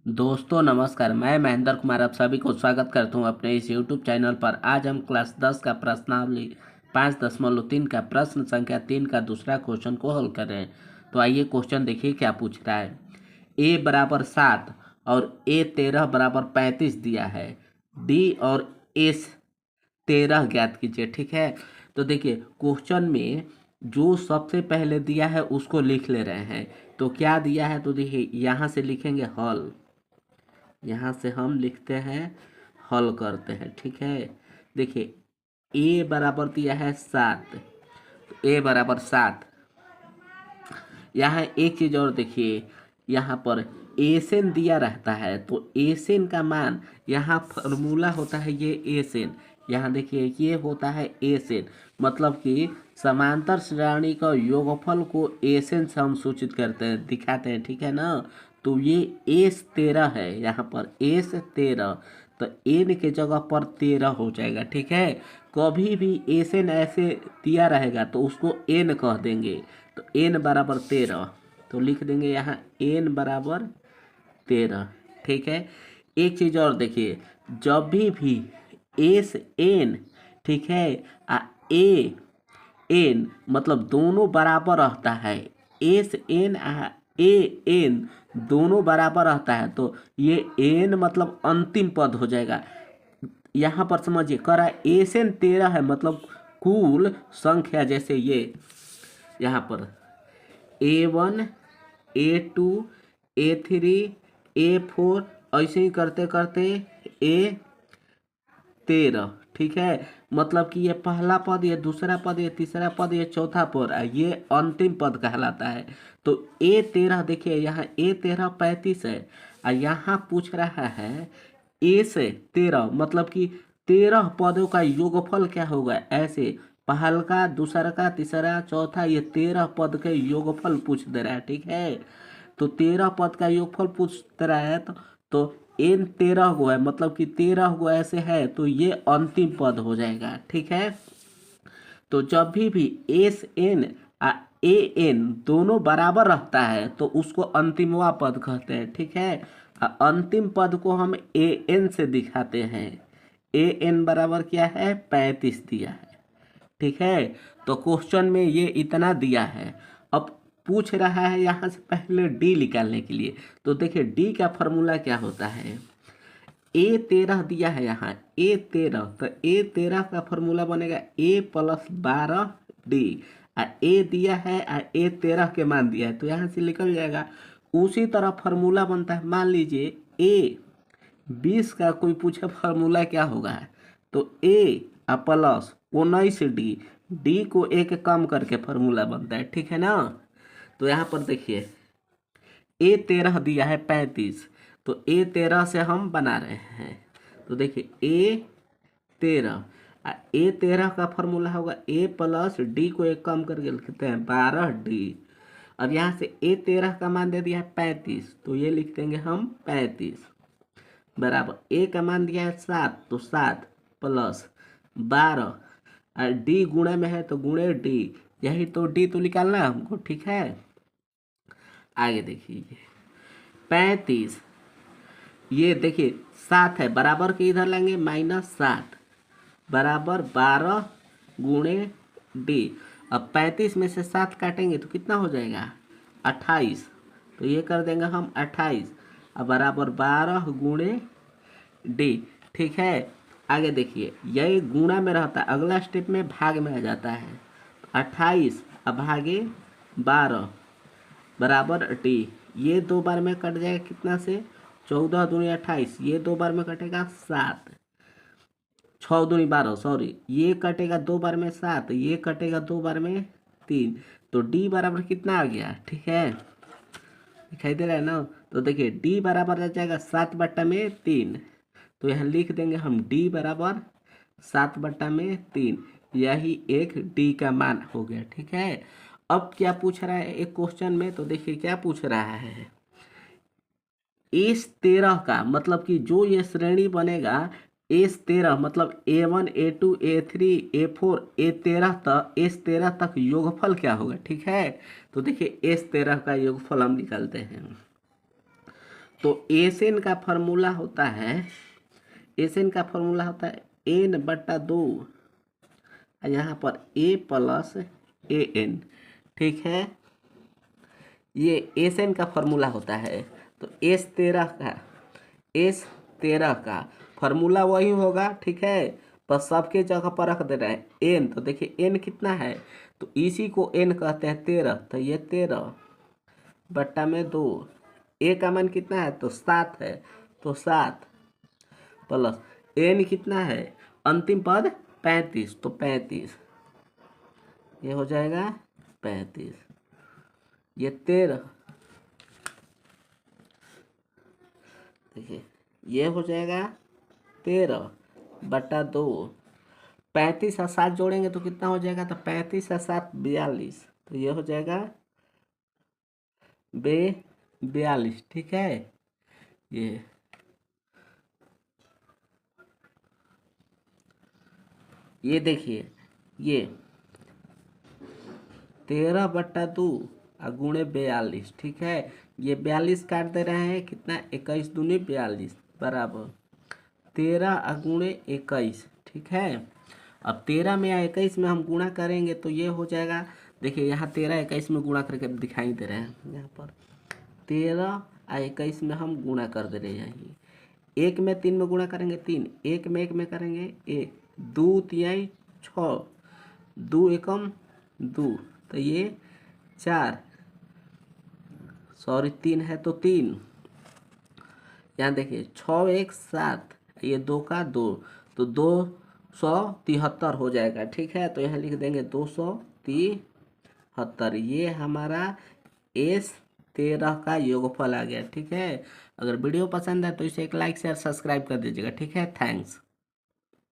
दोस्तों नमस्कार। मैं महेंद्र कुमार आप सभी को स्वागत करता हूं अपने इस यूट्यूब चैनल पर। आज हम क्लास 10 का प्रश्नावली 5.3 का प्रश्न संख्या 3 का दूसरा क्वेश्चन को हल कर रहे हैं। तो आइए क्वेश्चन देखिए क्या पूछ रहा है। a बराबर 7 और a 13 बराबर 35 दिया है। d और s 13 ज्ञात कीजिए। ठीक है, तो देखिए क्वेश्चन में जो सबसे पहले दिया है उसको लिख ले रहे हैं। तो क्या दिया है, तो देखिए यहाँ से लिखेंगे हल। यहाँ से हम लिखते हैं, हल करते हैं। ठीक है, देखिए a बराबर दिया है 7, तो a बराबर 7। यहाँ एक चीज़ और देखिए, यहाँ पर एसेन दिया रहता है, तो एसेन का मान यहाँ फॉर्मूला होता है ये एसेन। यहाँ देखिए ये होता है एसेन, मतलब कि समांतर श्रेणी का योगफल को एसेन से हम सूचित करते हैं, दिखाते हैं। ठीक है ना, तो ये एस 13 है, यहाँ पर एस 13, तो एन के जगह पर 13 हो जाएगा। ठीक है, कभी भी एसेन ऐसे दिया रहेगा तो उसको एन कह देंगे। तो एन बराबर 13, तो लिख देंगे यहाँ एन बराबर 13। ठीक है, एक चीज़ और देखिए, जब भी एस एन, ठीक है, आ ए एन मतलब दोनों बराबर रहता है, S N uh A N दोनों बराबर रहता है, तो ये एन मतलब अंतिम पद हो जाएगा। यहाँ पर समझिए करा एस एन 13 है, मतलब कुल संख्या, जैसे ये यहाँ पर A1 A2 A3 A4 ऐसे ही करते करते A13। ठीक है, मतलब कि ये पहला पद, ये दूसरा पद, ये तीसरा पद, ये चौथा पद, ये अंतिम पद कहलाता है। तो A13 देखिए, यहाँ A13 35 है, और यहाँ पूछ रहा है A से 13, मतलब कि 13 पदों का योगफल क्या होगा। ऐसे पहल का, दूसरा का, तीसरा, चौथा, ये 13 पद के योगफल पूछ दे रहा है। ठीक है, तो 13 पद का योगफल पूछ रहा है, तो एन 13 गो है, मतलब कि 13 गो ऐसे है, तो ये अंतिम पद हो जाएगा। ठीक है, तो जब भी S N uh A N दोनों बराबर रहता है तो उसको अंतिमवा पद कहते हैं। ठीक है, अंतिम पद को हम ए एन से दिखाते हैं। ए एन बराबर क्या है, 35 दिया है। ठीक है, तो क्वेश्चन में ये इतना दिया है। अब पूछ रहा है यहाँ से पहले डी निकालने के लिए। तो देखिए डी का फॉर्मूला क्या होता है। A13 दिया है यहाँ A13, तो A13 का फॉर्मूला बनेगा A+12D। ए दिया है और A13 के मान दिया है, तो यहाँ से निकल जाएगा। उसी तरह फॉर्मूला बनता है, मान लीजिए A20 का कोई पूछे फॉर्मूला क्या होगा, तो A+19D, डी को एक कम करके फॉर्मूला बनता है। ठीक है ना, तो यहाँ पर देखिए A13 दिया है 35, तो A13 से हम बना रहे हैं। तो देखिए A13, A13 का फॉर्मूला होगा A+D को एक कम करके लिखते हैं 12D। अब यहाँ से A13 का मान दे दिया है 35, तो ये लिख देंगे हम 35 बराबर A का मान दिया है 7, तो 7 प्लस 12, और D गुणे में है तो गुणे D, यही तो D तो निकालना है हमको। ठीक है, आगे देखिए 35, ये देखिए 7 है, बराबर के इधर लेंगे -7 बराबर 12 गुणे डी। अब 35 में से 7 काटेंगे तो कितना हो जाएगा, 28, तो ये कर देंगे हम 28, अब बराबर 12 गुणे डी। ठीक है, आगे देखिए यही गुणा में रहता है, अगला स्टेप में भाग में आ जाता है। 28 अब भागे 12 बराबर डी, ये दो बार में कट जाएगा कितना से, 14 दूनी 28, ये दो बार में कटेगा 7, 6 दूनी 12, सॉरी, ये कटेगा दो बार में 7, ये कटेगा दो बार में 3, तो डी बराबर कितना आ गया। ठीक है, दिखाई दे रहा है ना, तो देखिए डी बराबर आ जाएगा 7/3, तो यहाँ लिख देंगे हम डी बराबर 7/3, यही एक डी का मान हो गया। ठीक है, अब क्या पूछ रहा है एक क्वेश्चन में, तो देखिए क्या पूछ रहा है। S13 का मतलब कि जो ये श्रेणी बनेगा, S13 मतलब A1 A2 A3 A4 A13 तक, S13 तक योगफल क्या होगा। ठीक है, तो देखिए S13 का योगफल हम निकालते हैं। तो एसएन का फॉर्मूला होता है, एसएन का फॉर्मूला होता है n/2, यहाँ पर a प्लस an, ठीक है। ये एसएन का फॉर्मूला होता है। तो S13 का फॉर्मूला वही होगा, ठीक है। बस सबके जगह पर रख दे रहे हैं एन। तो देखिए एन कितना है, तो इसी को एन कहते हैं 13। तो ये 13/2। ए का मान कितना है, तो 7 है। तो 7 प्लस एन कितना है, अंतिम पद 35, तो 35, ये हो जाएगा 35। ये 13, देखिए ये हो जाएगा 13/2। 35 और 7 जोड़ेंगे तो कितना हो जाएगा, तो 35 और 7 42। तो ये हो जाएगा 42, ठीक है। ये देखिए, ये 13/2 गुणे 42, ठीक है। ये 42 काट दे रहे हैं, कितना 21 दूनी 42 बराबर 13 गुणे 21, ठीक है। अब 13 में या 21 में हम गुणा करेंगे तो ये हो जाएगा, देखिए यहाँ 13 21 में गुणा करके दिखाई दे रहे हैं। यहाँ पर 13 और 21 में हम गुणा कर दे रहे हैं। एक में 3 में गुणा करेंगे 3, एक में करेंगे 1, 2 3 6, 2 एकम 2, तो ये 4, सॉरी 3 है तो 3। यहाँ देखिए 6 1 7, ये 2 का 2, तो 273 हो जाएगा, ठीक है। तो यहाँ लिख देंगे 273। ये हमारा S13 का योगफल आ गया, ठीक है। अगर वीडियो पसंद है तो इसे एक लाइक शेयर सब्सक्राइब कर दीजिएगा, ठीक है। थैंक्स।